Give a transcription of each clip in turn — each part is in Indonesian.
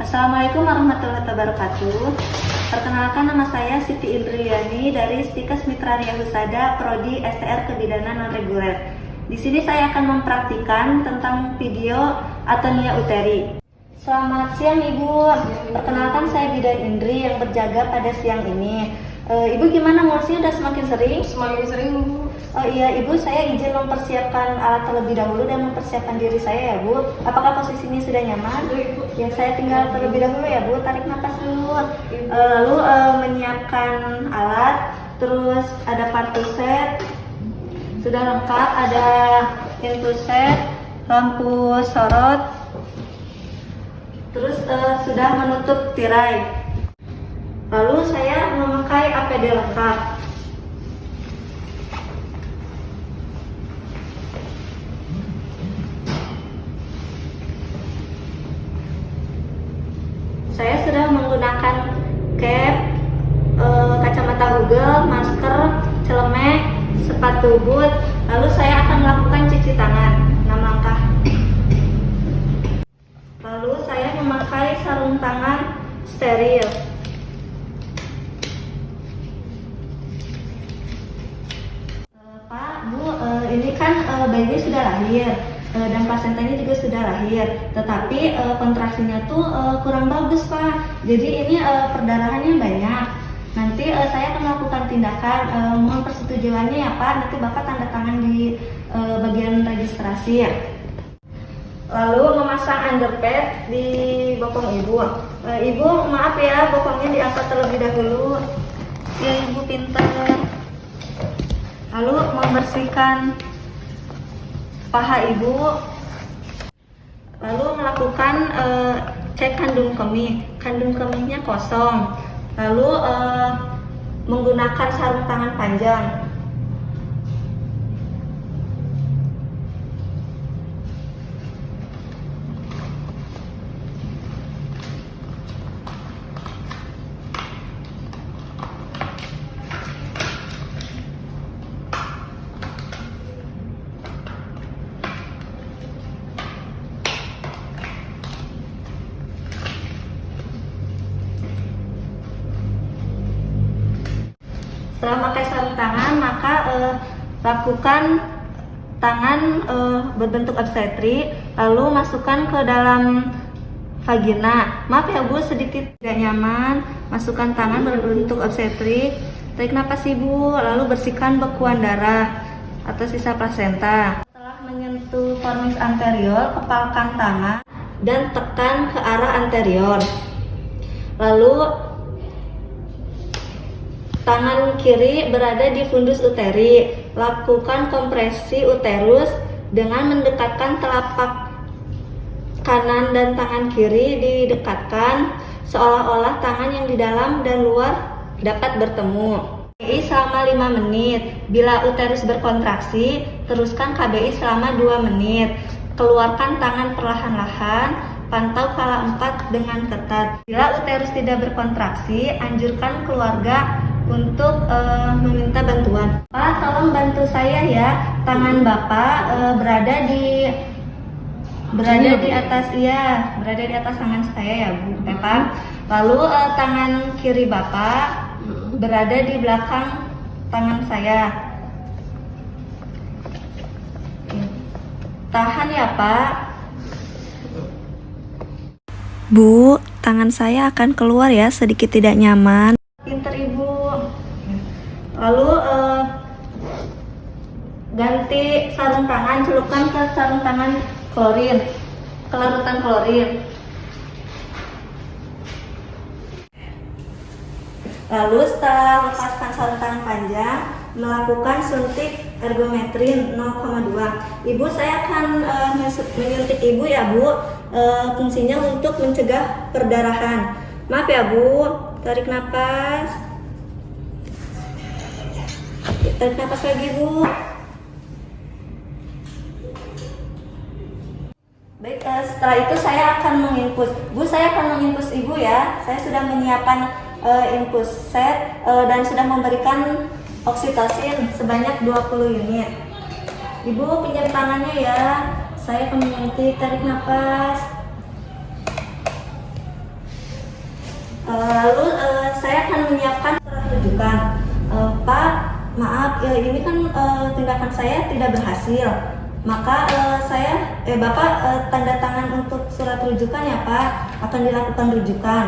Assalamualaikum warahmatullahi wabarakatuh. Perkenalkan, nama saya Siti Indriani dari Stikes Mitra Ria Husada, Prodi STR Kebidanan Non-Reguler. Di sini saya akan mempraktikkan tentang video atonia uteri. Selamat siang Ibu. Perkenalkan, saya Bidan Indri yang berjaga pada siang ini. Ibu gimana, ngurusnya udah semakin sering? Semakin sering, Bu. Oh iya Ibu, saya izin mempersiapkan alat terlebih dahulu dan mempersiapkan diri saya ya Bu. Apakah posisinya sudah nyaman? Ibu. Ya, saya tinggal terlebih dahulu ya Bu. Tarik nafas dulu. Lalu menyiapkan alat. Terus ada partu set. Sudah lengkap, ada pintu set, lampu sorot. Terus sudah menutup tirai. Lalu saya memakai APD lengkap. Saya sudah menggunakan cap, kacamata Google, masker, celemek, sepatu boot. Lalu saya akan melakukan cuci tangan 6 langkah. Lalu saya memakai sarung tangan steril. Pak, Bu, ini kan bayinya sudah lahir. Dan plasentanya juga sudah lahir, tetapi kontraksinya tuh kurang bagus Pak. Jadi ini perdarahannya banyak. Nanti saya akan melakukan tindakan, mohon persetujuannya ya Pak. Nanti Bapak tanda tangan di bagian registrasi ya. Lalu memasang underpad di bokong Ibu. Ibu maaf ya, bokongnya diangkat terlebih dahulu. Ya Ibu pintar. Lalu membersihkan paha Ibu, lalu melakukan cek kandung kemih. Kandung kemihnya kosong. Lalu menggunakan sarung tangan panjang. Setelah pakai sarung tangan, maka lakukan tangan berbentuk obstetri, lalu masukkan ke dalam vagina. Maaf ya Bu, sedikit tidak nyaman. Masukkan tangan berbentuk obstetri, tarik napas Ibu, lalu bersihkan bekuan darah atau sisa plasenta. Setelah menyentuh formis anterior, kepalkan tangan dan tekan ke arah anterior. Lalu tangan kiri berada di fundus uteri. Lakukan kompresi uterus dengan mendekatkan telapak kanan dan tangan kiri didekatkan seolah-olah tangan yang di dalam dan luar dapat bertemu. KBI selama 5 menit. Bila uterus berkontraksi, teruskan KBI selama 2 menit. Keluarkan tangan perlahan-lahan. Pantau kala 4 dengan ketat. Bila uterus tidak berkontraksi, anjurkan keluarga untuk meminta bantuan. Pak, tolong bantu saya ya. Tangan Bapak berada di atas berada di atas tangan saya ya Bu, Pak. Lalu tangan kiri Bapak berada di belakang tangan saya. Tahan ya Pak. Bu, tangan saya akan keluar ya, sedikit tidak nyaman. Pinter Ibu. Lalu ganti sarung tangan, celupkan ke sarung tangan klorin, ke larutan klorin. Lalu setelah lepaskan sarung tangan panjang, melakukan suntik ergometrin 0,2. Ibu, saya akan menyuntik Ibu ya Bu. Fungsinya untuk mencegah perdarahan. Maaf ya Bu, tarik napas. Tarik napas lagi Bu. Baik, setelah itu saya akan menginfus. Bu, saya akan menginfus Ibu ya. Saya sudah menyiapkan infus set dan sudah memberikan oksitosin sebanyak 20 unit. Ibu pinjam tangannya ya. Saya akan menyuntik, tarik napas. Lalu saya akan menyiapkan surat rujukan. Pak, maaf, ini kan tindakan saya tidak berhasil. Maka Bapak tanda tangan untuk surat rujukan ya Pak, akan dilakukan rujukan.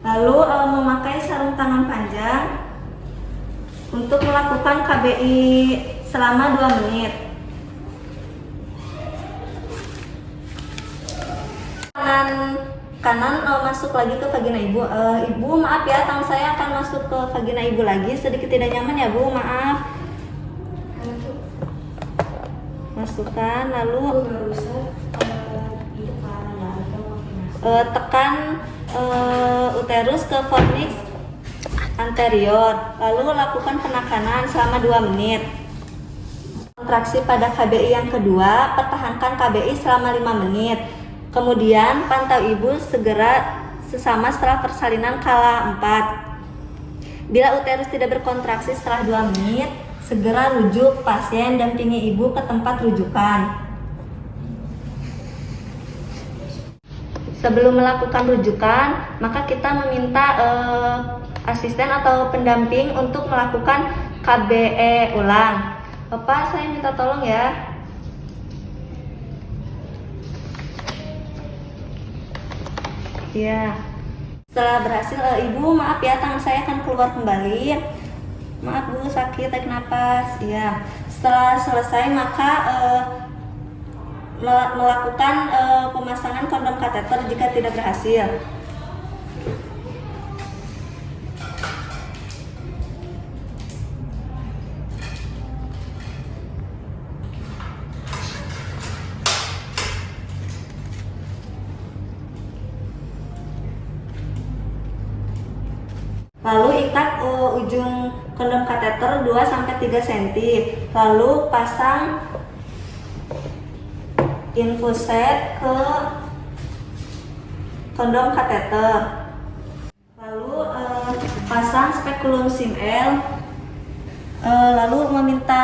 Lalu memakai sarung tangan panjang untuk melakukan KBI selama 2 menit. Tangan kanan masuk lagi ke vagina ibu. Ibu maaf ya, tangan saya akan masuk ke vagina ibu lagi. Sedikit tidak nyaman ya Bu, maaf. Masukkan, lalu tekan uterus ke fornix anterior, lalu lakukan penekanan selama 2 menit. Kontraksi pada KBI yang kedua, pertahankan KBI selama 5 menit. Kemudian pantau ibu segera sesama setelah persalinan kala 4. Bila uterus tidak berkontraksi setelah 2 menit, segera rujuk pasien, dampingi ibu ke tempat rujukan. Sebelum melakukan rujukan, maka kita meminta asisten atau pendamping untuk melakukan KBE ulang. Pak, saya minta tolong ya. Ya. Setelah berhasil, ibu maaf ya, tangan saya akan keluar kembali. Maaf Bu, sakit, tarik nafas. Ya. Setelah selesai, maka melakukan pemasangan kondom kateter jika tidak berhasil. Lalu ikat ujung kondom kateter 2-3 cm. Lalu pasang infuset ke kondom kateter. Lalu pasang spekulum sim-L. Lalu meminta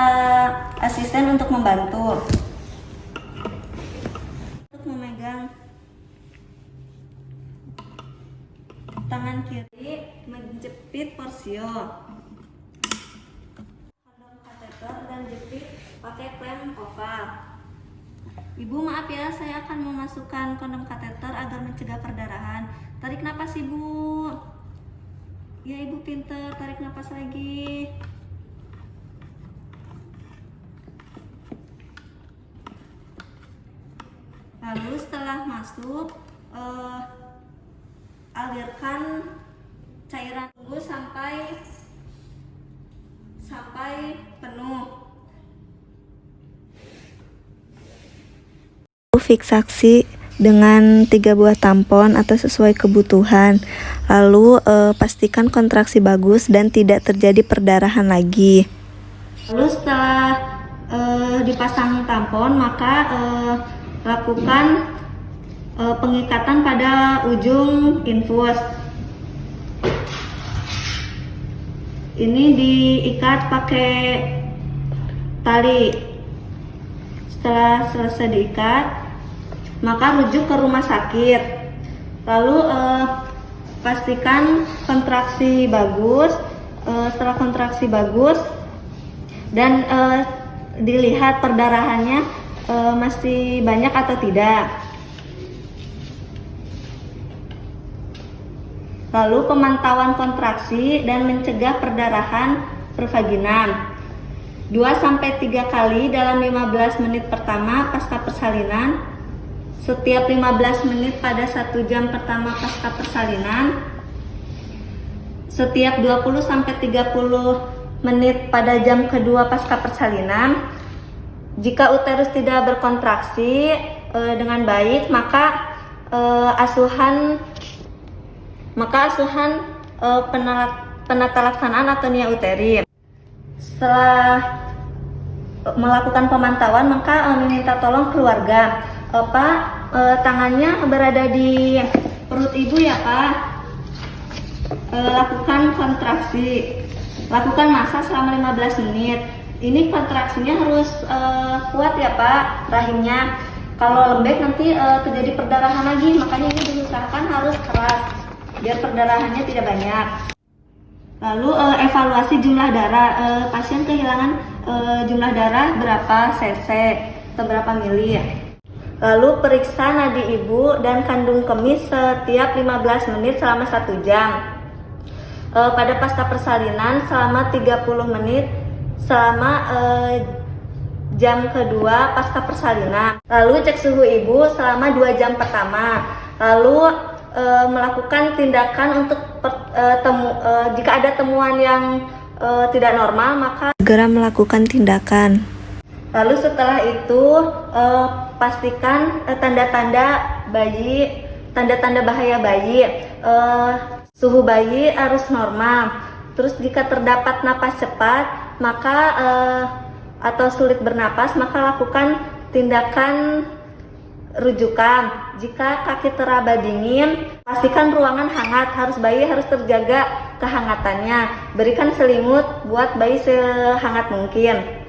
asisten untuk membantu. Untuk memegang tangan kiri, menjepit porsio kondom kateter dan jepit pakai klem oval. Ibu maaf ya, saya akan memasukkan kondom kateter agar mencegah perdarahan. Tarik napas ibu. Ya ibu pinter, tarik napas lagi. Lalu setelah masuk, alirkan cairan, tunggu sampai penuh. Fiksasi dengan 3 buah tampon atau sesuai kebutuhan. Lalu pastikan kontraksi bagus dan tidak terjadi perdarahan lagi. Lalu setelah dipasang tampon, maka lakukan pengikatan pada ujung infus. Ini diikat pakai tali. Setelah selesai diikat, maka rujuk ke rumah sakit. Lalu pastikan kontraksi bagus. Setelah kontraksi bagus dan dilihat perdarahannya masih banyak atau tidak. Lalu pemantauan kontraksi dan mencegah perdarahan pervaginam. 2-3 kali dalam 15 menit pertama pasca persalinan. Setiap 15 menit pada 1 jam pertama pasca persalinan. Setiap 20-30 menit pada jam kedua pasca persalinan. Jika uterus tidak berkontraksi dengan baik, maka asuhan penata laksanaan atau nia uteri. Setelah melakukan pemantauan, maka meminta tolong keluarga. Pak, tangannya berada di perut ibu ya Pak. Lakukan kontraksi, lakukan masa selama 15 menit. Ini kontraksinya harus kuat ya Pak, rahimnya. Kalau lembek nanti terjadi perdarahan lagi, makanya ini diusahakan harus keras biar perdarahannya tidak banyak. Lalu evaluasi jumlah darah, pasien kehilangan jumlah darah berapa cc atau berapa mili. Lalu periksa nadi ibu dan kandung kemih setiap 15 menit selama 1 jam. Pada pasca persalinan selama 30 menit selama jam kedua pasca persalinan. Lalu cek suhu ibu selama 2 jam pertama. Lalu melakukan tindakan untuk jika ada temuan yang tidak normal maka segera melakukan tindakan. Lalu setelah itu pastikan tanda-tanda bayi, tanda-tanda bahaya bayi, suhu bayi harus normal. Terus jika terdapat napas cepat maka atau sulit bernapas maka lakukan tindakan rujukan. Jika kaki teraba dingin, pastikan ruangan hangat, bayi harus terjaga kehangatannya. Berikan selimut buat bayi sehangat mungkin.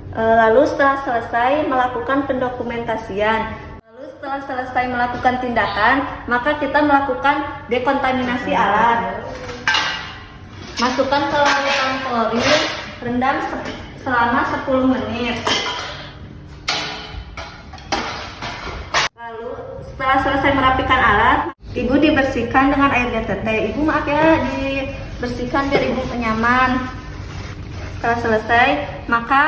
Lalu setelah selesai melakukan pendokumentasian. Lalu setelah selesai melakukan tindakan, maka kita melakukan dekontaminasi alat. Masukkan ke larutan klorin, rendam selama 10 menit. Lalu setelah selesai merapikan alat, ibu dibersihkan dengan air GTT. Ibu maaf ya, dibersihkan biar ibu nyaman. Setelah selesai, maka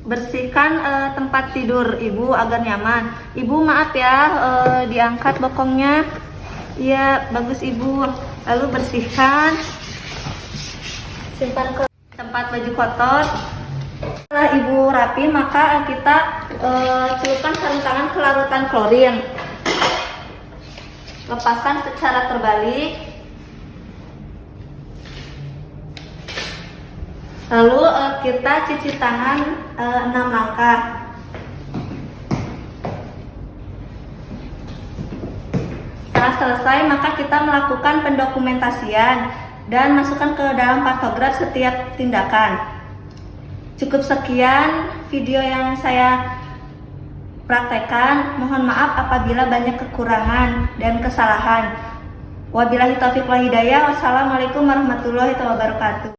bersihkan tempat tidur ibu agar nyaman. Ibu maaf ya, diangkat bokongnya. Iya, bagus ibu. Lalu bersihkan, simpan ke tempat baju kotor. Setelah ibu rapi, maka kita celupkan sarung tangan ke larutan klorin. Lepaskan secara terbalik. Lalu kita cuci tangan 6 langkah. Setelah selesai, maka kita melakukan pendokumentasian dan masukkan ke dalam pantograf setiap tindakan. Cukup sekian video yang saya praktekkan. Mohon maaf apabila banyak kekurangan dan kesalahan. Wabillahi taufiq wal hidayah. Wassalamualaikum warahmatullahi wabarakatuh.